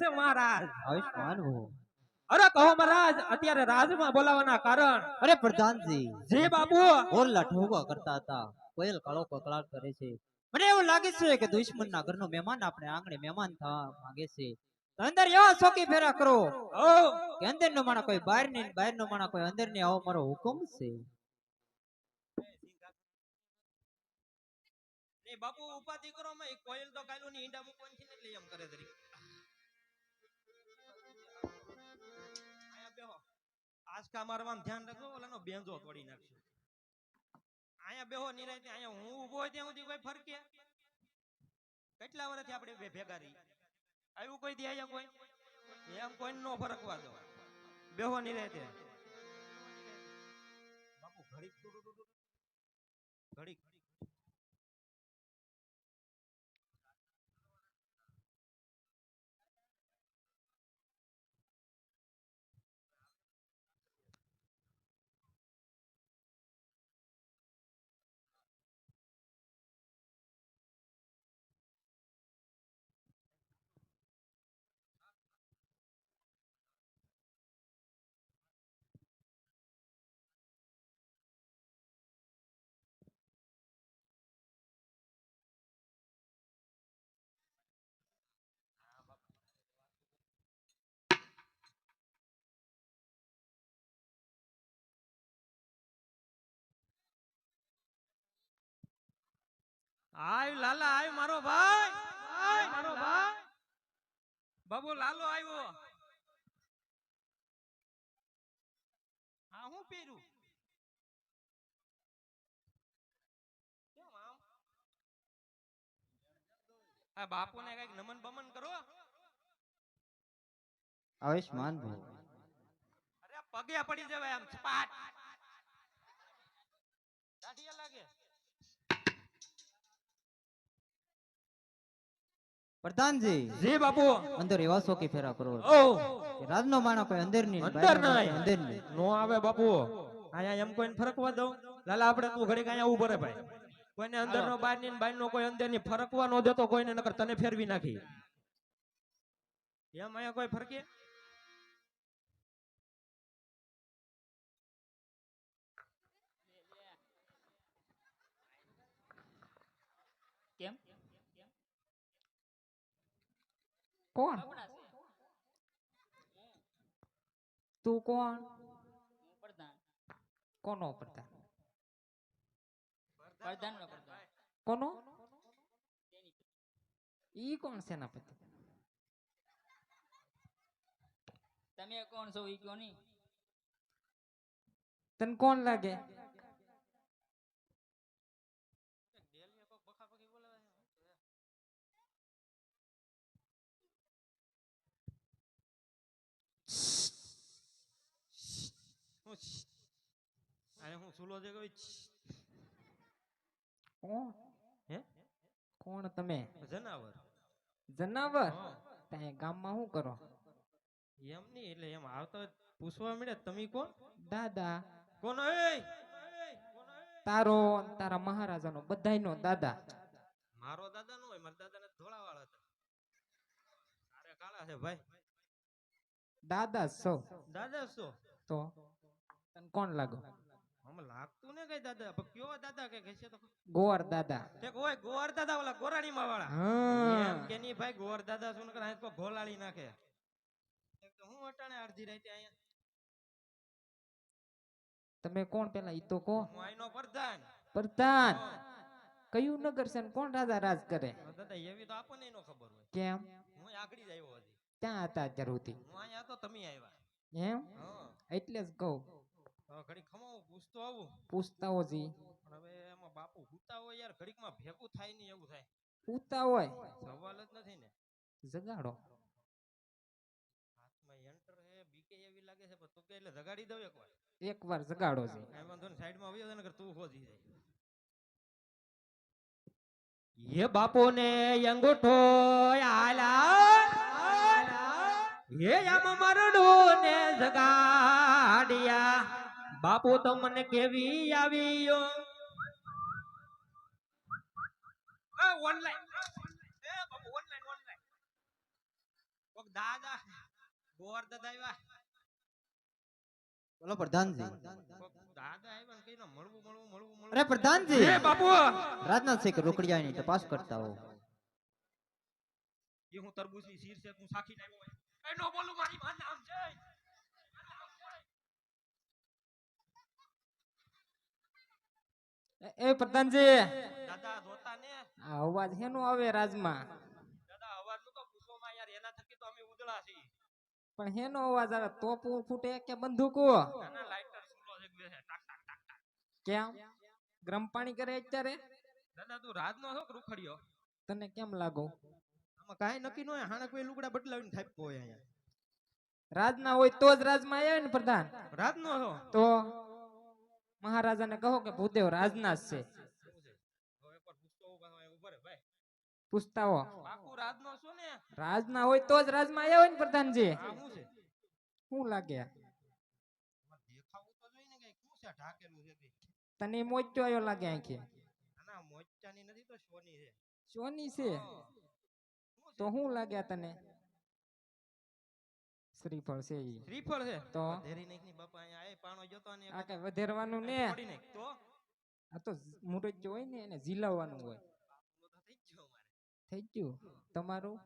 છે મહારાજ. આયુષ્માન ભવ. અરે કહો મહારાજ, અત્યારે રાજમાં બોલાવવાના કારણ. અરે પ્રધાનજી, જી બાપુ. ઓરલા ઠોકા કરતા હતા, કોયલ કાળો કકળાટ કરે છે. મને એવું લાગે છે કે દુશ્મનના ઘરનો મહેમાન આપણે આંગણે મહેમાન થવા માંગે છે. તો અંદર એવા સોકી ફેરા કરો કે અંદર નો માણા કોઈ બહાર ની, બહાર નો માણા કોઈ અંદર ની, આવો મારો હુકમ છે. ને બાપુ ઉપાધિ કરો, મે કોયલ તો કાયલું ની ઈંડા મૂકવાની છે એટલે એમ કરે તરી. આયા બેહો. આજકા મારવાનું ધ્યાન રાખજો, ઓલાનો બેંજો તોડી નાખજો. આયા બેહો નિરાયતે. આયા હું ઊભો હોય ત્યાં સુધી કોઈ ફરકે. કેટલા વર્ષથી આપણે બે ભેગા રહી. આવ્યું કોઈ દી આયા કોઈ? એમ કોઈ નો ફરકવા દો. બેહો નિરાયતે. બાપુ ઘડીક ઘડીક આય લાલા, આય મારો ભાઈ, આય મારો ભાઈ. બાબુ લાલો આવ્યો. હા હું પહેર્યું? કેમ આમ? આ બાપુને કઈક નમન બમન કરો. આયુષ્માન ભવ. અરે પગે પડી જવાય આમ સ્પાટ. દાઢિયા લાગે. પ્રધાનજી, જી બાપુ. અંદર એવા સોકી ફેરા કરો ઓ કે રાજનો માણા કોઈ અંદર ની, અંદર નહીં. અંદર ની. નો આવે બાપુ. આયા એમ કોઈને ફરકવા દઉં? લાલા આપણે તું ઘડીક આયા ઊભો રે ભાઈ. કોઈને અંદર નો બહાર ની, બહાર નો કોઈ અંદર ની ફરકવા નો દેતો કોઈને, નકર તને ફેરવી નાખી. એમ આયા કોઈ ફરકે? કેમ? કોણ તું? કોણ? પ્રધાન. કોનો પ્રધાન? પ્રધાન નો પ્રધાન. કોનો? ઈ કોણ સેનાપતિ? તમે કોણ છો ઈ કયો નહીં? તને કોણ લાગે? હું સુલો છે કોઈ? કોણ? હે? કોણ તમે? જનાવર. જનાવર? તમે ગામમાં શું કરો? એમ નહીં, એટલે એમ આવતો પૂછવા મળે તમે કોણ? દાદા. કોણ? એ તારો, તારા મહારાજાનો, બધાયનો દાદા. મારો દાદા નો હોય, મારા દાદા ને ધોળા વાળા હતા. તારે કાળા છે ભાઈ. દાદા છો? દાદા શું તો તને કોણ લાગો? આમ લાગતું ને કઈ દાદા, પણ કયો દાદા કે છે તો? ગોર દાદા. તે કોઈ ગોર દાદા ઓલા ગોરાણીમાં વાળા. હા. એમ કે નહીં ભાઈ, ગોર દાદા શું કરે આંખો ઘોલાડી નાખે. તો હું અટાણે અડધી રાતે અહીંયા. તમે કોણ પેલા ઈ તો કો? હું આઈનો પ્રધાન. પ્રધાન? કયું નગર છે ને કોણ રાજા રાજ કરે? દાદા એવી તો આપણને નો ખબર હોય. કેમ? હું આગળ જ આવ્યો હતી. ક્યાં હતા અત્યાર સુધી? હું અહીંયા હતો, તમે આવ્યા. એમ? હા એટલે જ કહું. ઘડી ખમાવું પૂછતો આવું. પૂછતા હો જી. પણ હવે એમાં બાપુ હુતા હોય યાર, ઘડીકમાં ભેગું થાય નહીં એવું થાય. પૂછતા હોય સવાલ જ નથી ને. જગાડો. હાથમાં એન્ટર હે, બીકે એવી લાગે છે, પણ તું કે એટલે જગાડી દઉં એકવાર. એકવાર જગાડો જી. કાઈ વાંધો નહીં, સાઈડમાં આવ્યો છે ને, તું હોજી જાય. ये बापो ने अंगूठो आला, ये आम मरडो ने जगाड़िया. बापू तो मन केवी आवियो. ऑनलाइन, ए बापू ऑनलाइन, ऑनलाइन. कोक દાદા ગોવર્ધન આવ્યા. બોલો પ્રધાનજી. દાદા આવ્યા ને કઈ ના મળવું મળવું મળવું મળવું. અરે પ્રધાનજી. હે બાપુ રાજનાથ સિંહ રોકડિયાની તપાસ કરતા હો. એ હું તરબૂચની શીર છે હું સાખી લાવ્યો હોય. એ નો બોલું મારી માં નામ છે. એ પ્રધાનજી દાદા જોતા ને આ અવાજ હેનો આવે રાજમાં દાદા અવાજ નું તો પૂછો માં યાર એના થકી તો અમે ઉદળા છીએ. પણ હેનો અવાજ આવે તોપ ફૂટે કે બંદૂકો નાના લાઇટર સુલો એક બે છે ટાક ટાક ટાક ટાક. કેમ ગરમ પાણી કરે અત્યારે દાદા તું રાત નો છો કે રૂખડ્યો? તને કેમ લાગો આમાં કાંઈ નક્કી ન હોય. હાણે કોઈ લુગડા બદલાવીને થાપકો હોય અહીંયા. રાજના હોય તો જ રાજમાં આવે ને પ્રધાન રાત નો છો તો મહારાજાને કહો કે ભૂદેવ રાજના જ છે શું છે? હવે એકવાર પૂછતો હોઉં પાછો અહીંયા ઉભા રહે ભાઈ. પૂછતા હો પાકું રાત નો છો ને? રાજના હોય તો જ રાજમાં આવે ને પ્રધાનજી આ શું છે? શું લાગે આમાં દેખાવું તો જોઈએ ને કઈ શું છે ઢાકેલું છે કઈ. તને મોચ્યો આવ્યો લાગે આંખે ના મોચાની નથી તો સોની છે. સોની છે તો શું લાગ્યા તને શ્રીફળ છે ઈ શ્રીફળ છે તો ધેરી નાખની બાપા અહીંયા આય પાણો જોતો ને આ કઈ વધેરવાનું ને તોડી નાખ તો આ તો મુરત હોય ને એને ઝીલાવવાનું હોય તો થઈ જ ગયો મારે. થઈ ગયું તમારું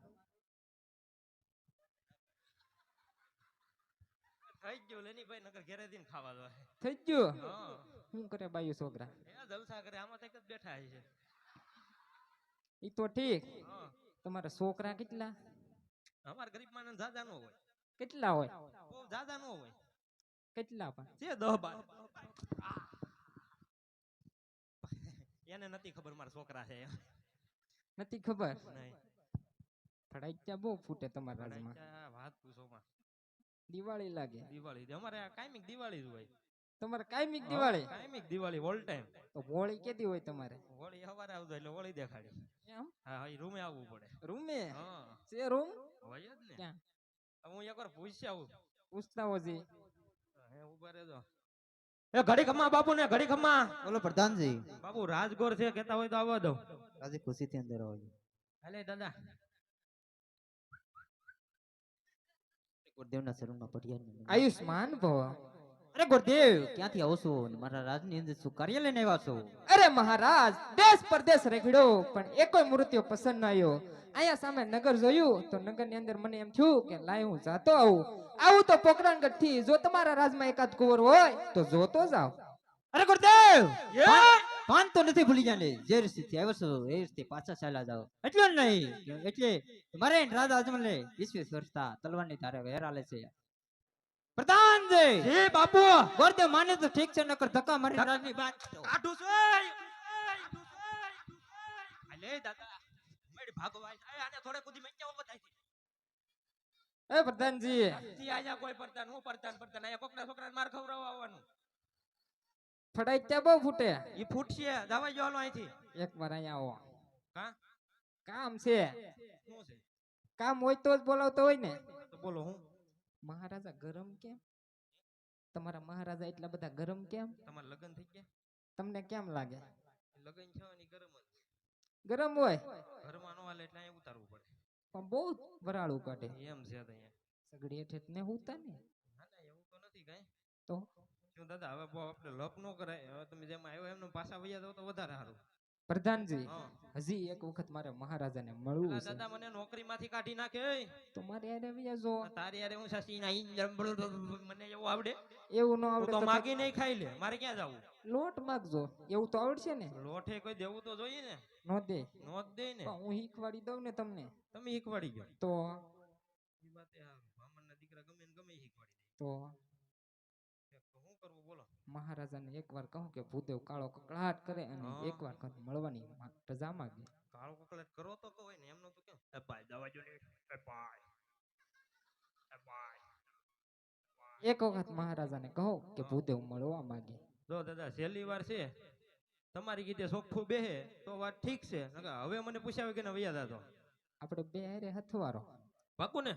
થઈ જ ગયું લેની ભાઈ નગર ઘેરે દીને ખાવા દો. થઈ ગયું હા શું કરે બાયુ છોકરા એ જલસા કરે આમાં તક જ બેઠા છે. ઈ તો ઠીક હા તમારા છોકરા કેટલા અમાર ગરીબ માણસ જાજા નો હોય. કેટલા હોય બહુ જાજા નો હોય. કેટલા પણ છે 10-12. એને નથી ખબર મારા છોકરા છે એમ. નથી ખબર નહીં ફડાઈચ્યા બહુ ફૂટે તમારા રાજમાં ભડાઈ વાત પૂછો માં. દિવાળી લાગે દિવાળી અમારે આ કાયમિક દિવાળી જ હોય. તમારે કાયમિક દિવાળી કાયમિક દિવાળી ઓલ ટાઈમ. તો હોળી કેદી હોય તમારે હોળી સવારે આવતો એટલે હોળી દેખાડી. એમ હા એ રૂમે આવવું પડે. રૂમે હા છે રૂમ હોય જ ને. ક્યાં હવે હું એકવાર પૂછી આવું. પૂછતા હોજી હે ઉભા રહેજો. એ ઘડી ખમ્મા બાપુ ને ઘડી ખમ્મા. બોલો પ્રધાનજી. બાપુ રાજગોર છે કેતા હોય તો આવવા દો. રાજી ખુશીથી અંદર આવો. હાલે દાદા. ગુરુદેવના શરણમાં પઢિયા. આયુષ્માન ભવ અરે ગુરુદેવ ક્યાંથી આવો છો ને મારા રાજની અંદર શું કાર્ય લઈને આવ્યા છો? અરે મહારાજ દેશ પરદેશ રેખડ્યો પણ એકોય મૃત્યુ પસંદ ન આવ્યો અહીંયા સામે નગર જોયું તો નગર ની અંદર મને એમ થયું કે લાય હું જાતો આવું તો પોકરણગઢ થી જો તમારા રાજમાં એકાદ કુંવર હોય તો જોતો જાવ અરે ગુરુદેવ યે! પાન તો નથી ભૂલી જાને જે રીતે આવ્યો છો એ રીતે પાછા ચાલ્યા જાઓ એટલું જ નહીં એટલે મારે રાજા અજમલે 20 વર્ષતા તલવારની ધારે વેરાલે છે. પ્રધાનજી હે બાપુ ગુરુદેવ માને તો ઠીક છે નકર ધક્કા મારી રાજની વાત આઠું છે. હાલે દાદા. મેડ ભાગવાય થાય આને થોડે કુદી મેચ્યા બતાઈ થી. એ પ્રધાનજી થી આયા કોઈ પડતા હું પડતા આયા કોકના છોકરાને માર ખવરાવવા આવવાનું. ફડાઈચ્યા બહુ ફૂટે ઈ ફૂટશે જવાય જો હાલો અહીંથી. એકવાર અહીંયા આવો કા કામ છે શું છે? કામ હોય તો જ બોલાવતો હોય ને તો બોલો હું મહારાજા ગરમ કેમ તમારા મહારાજા એટલા બધા ગરમ કેમ તમાર લગન થઈ ગયા? તમને કેમ લાગે લગન છે ની ગરમ જ. ગરમ હોય ઘરમાં નો હાલે એટલે અહીંયા ઉતારવું પડે. પણ બહુ વરાળું કાઢે એમ છે તો અહીંયા. સગડી હેઠ ને હુતા ને ના ના એવું તો નથી કાંઈ. તો શું દાદા હવે બહુ આપણે લપ નો કરાય. હવે તમે જેમ આવ્યો એમને પાછા વૈયા જાવ તો વધારે સારું. પ્રધાનજી હા હજી એક વખત મારે મહારાજાને મળવું અલા છે દાદા મને નોકરી માંથી કાઢી નાખે. તો મારે યારે વ્યા જો તારી યારે હું સસી ના મને એવું આવડે. એવું ન હું આવડે તો તો માગી નહીં ખાઈ લે. મારે ક્યાં જાવું? લોટ માગજો એવું તો આવડશે ને લોઠે કોઈ દેવું તો જોઈએ ને. નો દે નો જ દે ને. પણ હું શીખવાડી દઉં ને તમને તમે શીખવાડી ગયો. તો ઈ વાત એ હારું. બ્રાહ્મણના દીકરા ગમે ને ગમે ઈ શીખવાડી તો દે. તો શું કરવું બોલો? મહારાજાને એકવાર કહું કે ભૂદેવ કાળો કકળાટ કરે અને હા. એકવાર કહું મળવાની રજા માંગે કાળો કકળાટ કરો તો કહો ને એમનો તો કેમ? એ ભાઈ દવા જો ને. એ ભાઈ. એ ભાઈ. એક વખત મહારાજાને કહો કે ભૂદેવ મળવા માંગે જો દાદા છેલ્લી વાર છે. તમારી કીધે ચોખ્ખું બેહે તો વાત ઠીક છે. નકર હવે મને પૂછ્યા કે વૈયા દાદો. આપણે બે હારે હથવારો પાકું ને?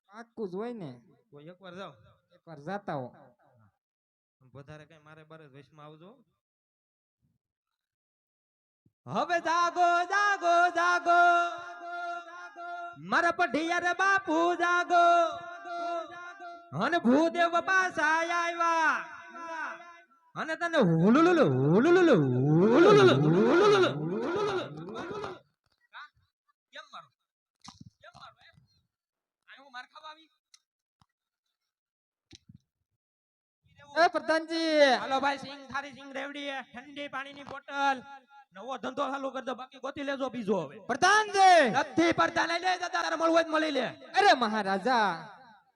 પાક્કું જ હોય ને તો એકવાર જાવ. એકવાર જાતા હો વધારે કઈ મારે બારે વૈશમાં આવજો. હવે જાગો જાગો જાગો મારા પઢિયા રે બાપુ જાગો અને ભૂદેવ પાછા આવ્યા અને તને હુલુલુલુ હુલુલુલુ હુલુલુલુ હુલુલુલુ કેમ મારો આ હું માર ખાવા આવી એ પ્રધાનજી હાલો ભાઈ સિંગ થારી સિંગ રેવડી ઠંડી પાણીની બોટલ નવો ધંધો ચાલુ કરી દો બાકી ગોતી લેજો બીજો હવે પ્રધાનજી નથી પડતા લઈ લે દાદા તારે મળવું હોય તો મળી લે અરે મહારાજા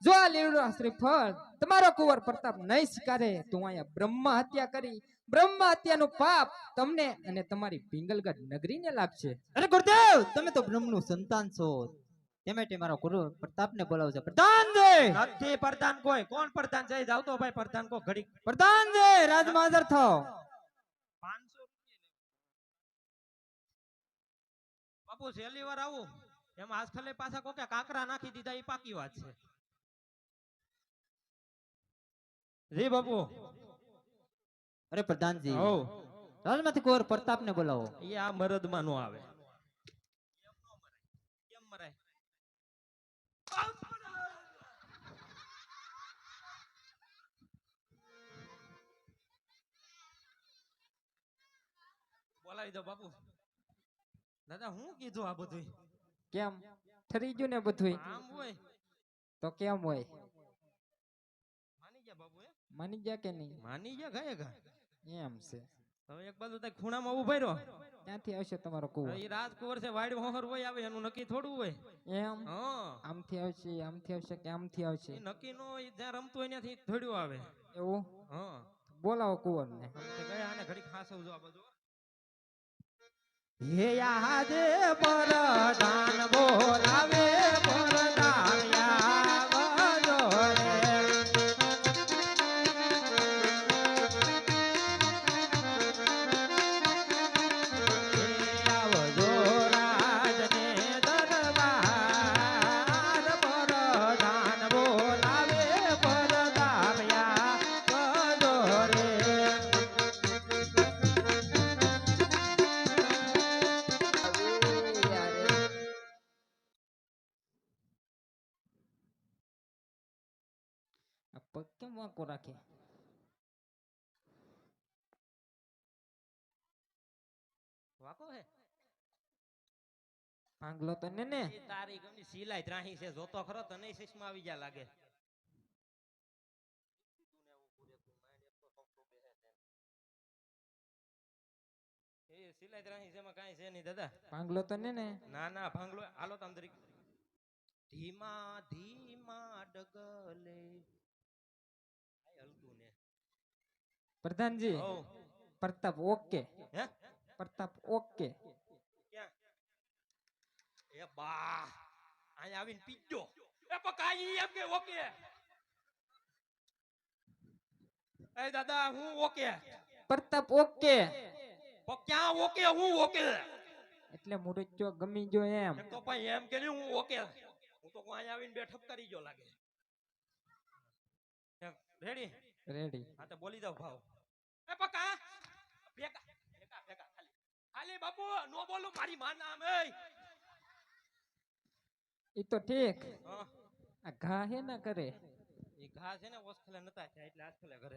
જો આ લીવડો શ્રીફળ તમારો કુંવર પ્રતાપ નહીં સ્વીકારે તો અહીંયા બ્રહ્મ હત્યા કરી બ્રહ્મ હત્યાનું પાપ તમને અને તમારી પિંગલગઢ નગરીને લાગશે. અરે ગુરુદેવ તમે તો બ્રહ્મનું સંતાન છો તેમે તે મારા ગુરુ પ્રતાપને બોલાવજો. પ્રધાનજી નથી પ્રધાન કોઈ કોણ પ્રધાન છે જાવ તો ભાઈ પ્રધાન કો ઘડી પ્રધાનજી રાજમાં હાજર થાઓ. 500 બાપુ છેલ્લી વાર આવું એમાં આજકાલ પાછા કોકે કાકરા નાખી દીધા એ પાકી વાત છે જી બાપુ અરે પ્રધાનજી હો રાજમાંથી કુંવર પ્રતાપને બોલાવો. એ આ મરદમાં નો આવે કેમ મરાય બોલાવી દો બાપુ દાદા હું કીધું આ બધું કેમ ઠરી ગયું ને બધું? આમ હોય તો કેમ હોય? માની ગયા બાપુ માની ગયા કે નહીં? માની ગયા ગયા ગા એમ છે. હવે એક બાજુ તઈ ખૂણામાં ઉભા રહ્યો ક્યાંથી આવશે તમારો કુંવર? એ રાજકુંવર છે વાડ હોહર હોય આવે એનું નક્કી થોડું હોય એમ હા આમથી આવશે કે આમથી આવશે? એ નક્કી નો ઈ જ્યાં રમતો હોય ત્યાંથી થોડું આવે એવું? હા બોલાવો કુંવરને. તે ગયા આને ઘડી ખાસવજો આ બધું હે આજે પરદાન બોલાવે પરદાન આવજો રે આવજો રાજને દરબાર પરદાન બોલાવે પરદાન આવજો રે આ પગ કેમ વાંકો રાખે? વાકો હે પાંગલો તો ને ઈ તારી ગમની સિલાઈ ત્રાહી છે જોતો ખરો તને ચશ્મા આવી ગયા લાગે એ સિલાઈ ત્રાહી છે એમાં કાંઈ છે નહીં દાદા પાંગલો તો ને ના ના ભાંગલો હાલો તમ તરીક ધીમા ધીમા ડગલે આય હલકું ને પ્રધાનજી હો પ્રતાપ ઓકે. હે પ્રતાપ ઓકે. ક્યાં એ બા અહીંયા આવીને પીજો એ પકાઈ એમ કે ઓકે એ દાદા હું ઓકે પ્રતાપ ઓકે ક્યાં ઓકે હું ઓકે એટલે મુરચ્યો ગમી ગયો એમ. એક તો ભાઈ એમ કે હું ઓકે હું તો અહીંયા આવીને બેઠક કરી ગયો લાગે રેડી રેડી. હા તો બોલી દઉં ભાવ એ પકા ભેગા ભેગા ભેગા ખાલી ખાલી બાપુ નો બોલું મારી માં નામ એ ઈ તો ઠીક. હા આ ઘા હે ના કરે એ ઘા છે ને ઓસખલે નતા થયા એટલે આજખલે ઘરે